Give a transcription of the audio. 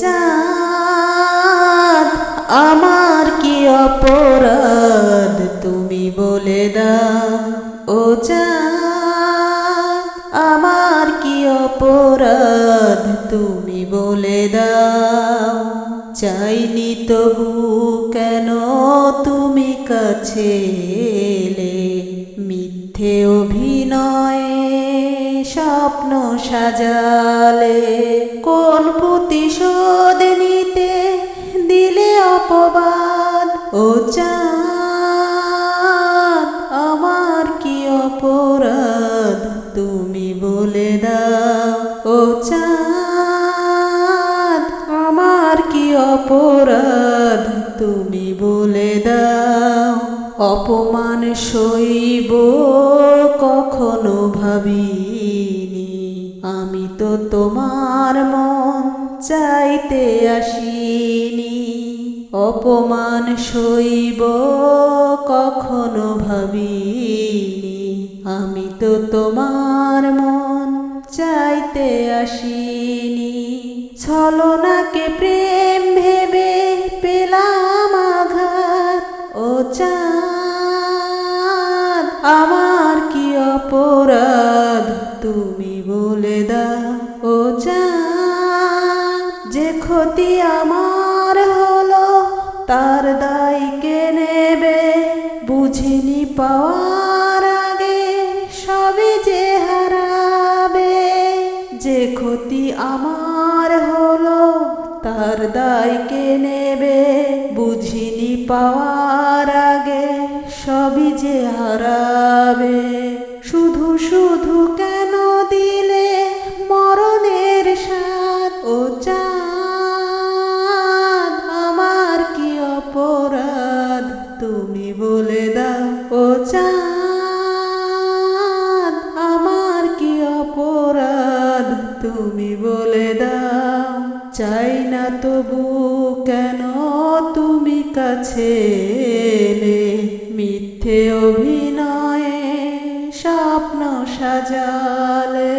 চাঁদ আমার কি অপরাধ তুমি বলে দাও। ও চাঁদ আমার কি অপরাধ তুমি বলে দাও। চাইনি তবু কেন তুমি কাছে এলে, মিথ্যে অভিনয়ে স্বপ্ন সাজালে। কোন প্রতিশোধ নিতে দিলে অপবাদ। ও চাঁদ আমার কি অপরাধ তুমি বলে দাও। ও চাঁদ আমার কি অপরাধ তুমি বলে দাও। অপমান সইব কখনো ভাবিনি, আমি তো তোমার মন চাইতে আসিনি। অপমান সইব কখনো ভাবিনি, আমি তো তোমার মন চাইতে আসিনি। ছলনাকে প্রেম ভেবে পেলাম আঘাত। ও চাঁদ আমার কি অপরাধ তুমি বলে দাও। ও চাঁদ যে ক্ষতি আমার হলো তার দায় কে নেবে। বুঝিনি পাওয়ার আগে সবই যে হারাবে। যে ক্ষতি আমার হলো তার দায় কে নেবে। বুঝিনি পাওয়ার আগে সবই যে হারাবে। শুধু শুধু কেন দিলে মরণের স্বাদ। ও চাঁদ আমার কি অপরাধ তুমি বলে দাও। ও চাঁদ আমার কি অপরাধ তুমি বলে দাও। চাই না তবু কেন তুমি কাছে এলে, মিথ্যে অভিনয়ে স্বপ্ন সাজালে।